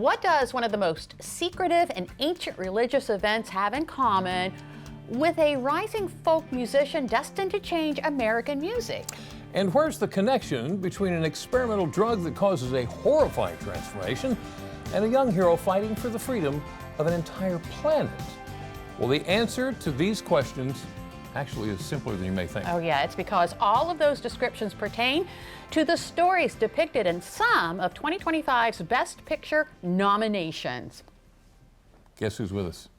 What does one of the most secretive and ancient religious events have in common with a rising folk musician destined to change American music? And where's the connection between an experimental drug that causes a horrifying transformation and a young hero fighting for the freedom of an entire planet? Well, the answer to these questions actually is simpler than you may think. Oh yeah, it's because all of those descriptions pertain to the stories depicted in some of 2025's Best Picture nominations. Guess who's with us?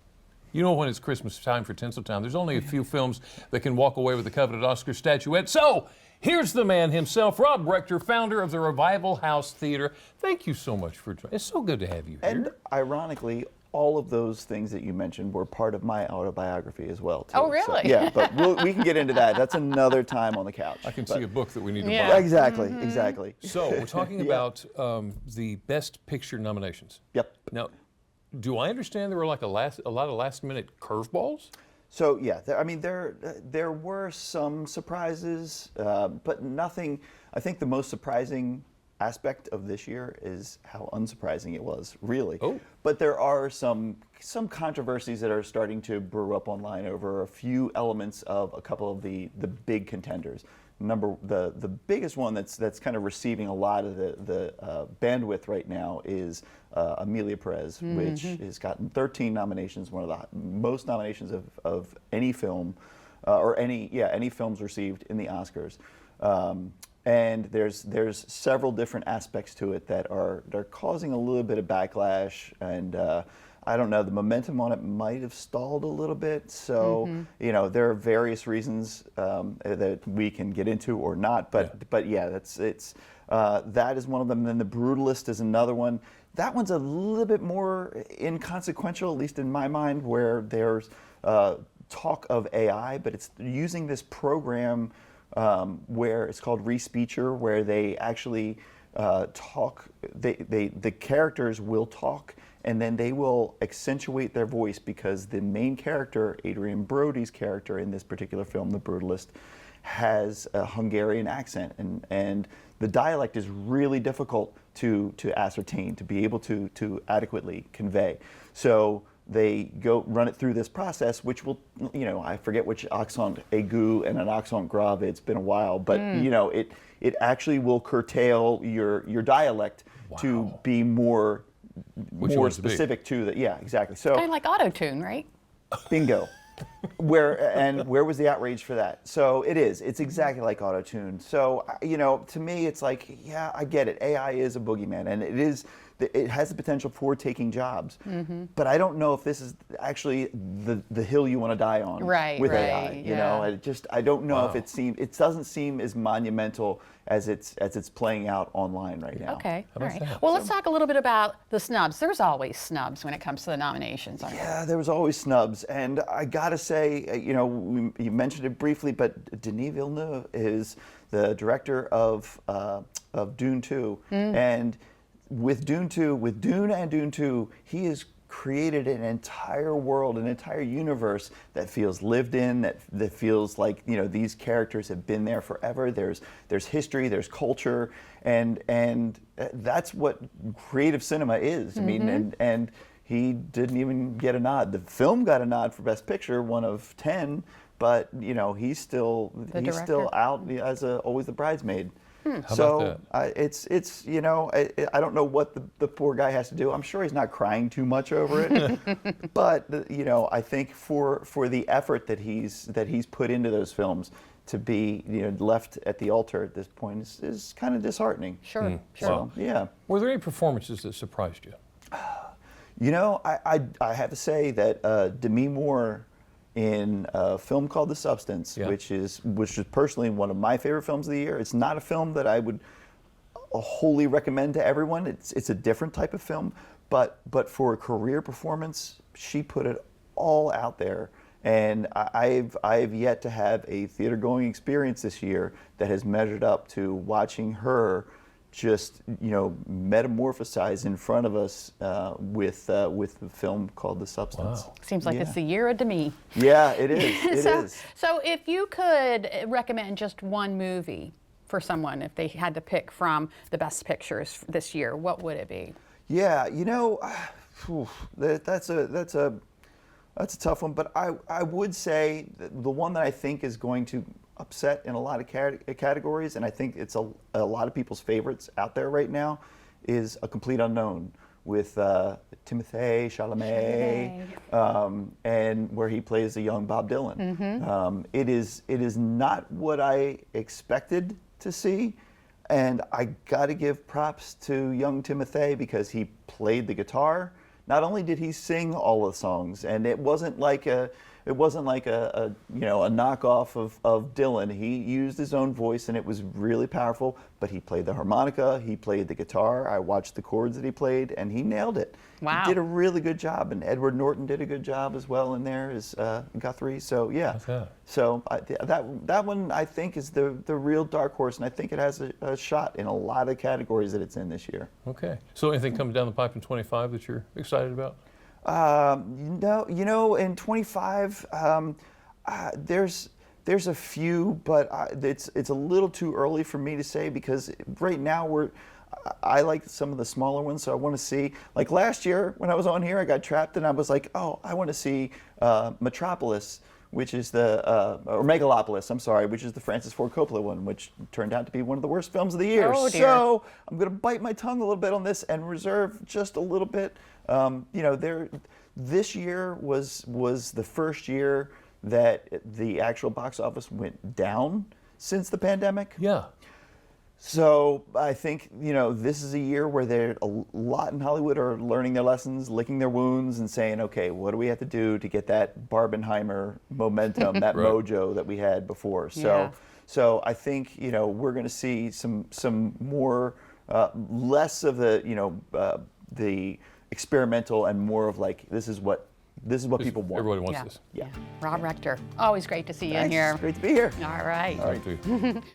You know when it's Christmas time for Tinseltown, there's only a few films that can walk away with the coveted Oscar statuette. So here's the man himself, Rob Rector, founder of the Revival House Theater. Thank you so much for joining. It's so good to have you here. And ironically, all of those things that you mentioned were part of my autobiography as well, too. Oh, really? So, yeah, but we can get into that. That's another time on the couch. I can see a book that we need to Yeah. buy. Exactly, exactly. So we're talking about the Best Picture nominations. Yep. Now, do I understand there were like a lot of last-minute curveballs? So yeah, there were some surprises, but nothing. I think the most surprising aspect of this year is how unsurprising it was, really. Oh. But there are some controversies that are starting to brew up online over a few elements of a couple of the big contenders. The biggest one that's kind of receiving a lot of the bandwidth right now is Amelia Perez, which has gotten 13 nominations, one of the most nominations of any film, or any films received in the Oscars. And there's several different aspects to it that are causing a little bit of backlash, and I don't know, the momentum on it might have stalled a little bit. So there are various reasons that we can get into or not, but yeah, that is one of them. And then The Brutalist is another one. That one's a little bit more inconsequential, at least in my mind, where there's talk of AI, but it's using this program where it's called Respeecher, where they actually talk. The characters will talk, and then they will accentuate their voice, because the main character, Adrian Brody's character in this particular film, The Brutalist, has a Hungarian accent, and the dialect is really difficult to ascertain, to be able to adequately convey. So they run it through this process, which will, I forget which accent aigu and an accent grave. It's been a while, but it actually will curtail your dialect to be more specific to the. Yeah, exactly. So Kind of like auto-tune, right? bingo. Where was the outrage for that? So it's exactly like auto-tune. So to me, it's like, yeah, I get it. AI is a boogeyman, and it has the potential for taking jobs. But I don't know if this is actually the hill you want to die on with AI. I don't know if it doesn't seem as monumental as it's playing out online right now. Okay, all right. Well, let's talk a little bit about the snubs. There's always snubs when it comes to the nominations, aren't there? Yeah, there was always snubs, and I gotta say, you mentioned it briefly, but Denis Villeneuve is the director of Dune 2, and with Dune and Dune 2, he has created an entire world, an entire universe that feels lived in, that feels like these characters have been there forever. There's history, there's culture, and that's what creative cinema is. I mean, and he didn't even get a nod. The film got a nod for Best Picture, one of 10, but he's still out as always the bridesmaid. So it's I don't know what the poor guy has to do. I'm sure he's not crying too much over it, but I think for the effort that he's put into those films, to be left at the altar at this point is kind of disheartening. Sure. So, yeah. Were there any performances that surprised you? I have to say that Demi Moore in a film called The Substance, which is personally one of my favorite films of the year. It's not a film that I would wholly recommend to everyone. It's a different type of film, but for a career performance, she put it all out there. And I've yet to have a theater-going experience this year that has measured up to watching her just metamorphosize in front of us with the film called The Substance. Wow. Seems like it's the year of Demi. Yeah, it is. So if you could recommend just one movie for someone, if they had to pick from the best pictures this year, what would it be? Yeah, that's a tough one. But I would say that the one that I think is going to upset in a lot of categories, and I think it's a lot of people's favorites out there right now, is A Complete Unknown with Timothée Chalamet, and where he plays the young Bob Dylan. It is not what I expected to see, and I got to give props to young Timothée because he played the guitar. Not only did he sing all the songs, and it wasn't like a knockoff of Dylan. He used his own voice, and it was really powerful. But he played the harmonica, he played the guitar. I watched the chords that he played, and he nailed it. Wow. He did a really good job, and Edward Norton did a good job as well in there as Guthrie. So yeah, so that one I think is the real dark horse, and I think it has a shot in a lot of categories that it's in this year. Okay. So anything coming down the pipe in 25 that you're excited about? In 25, there's a few, but it's a little too early for me to say because right now I like some of the smaller ones, so I want to see. Like last year when I was on here, I got trapped and I was like, oh, I want to see Metropolis, which is or Megalopolis, I'm sorry, which is the Francis Ford Coppola one, which turned out to be one of the worst films of the year. Oh, dear. So I'm going to bite my tongue a little bit on this and reserve just a little bit. This year was the first year that the actual box office went down since the pandemic. Yeah. So I think, this is a year where a lot in Hollywood are learning their lessons, licking their wounds, and saying, okay, what do we have to do to get that Barbenheimer momentum, that Right. mojo that we had before? Yeah. So I think, we're going to see some more, less of the experimental and more of like, this is what people want. Everybody wants this. Yeah. Rob Rector, always great to see you in Thanks. here. It's great to be here. All right. All right.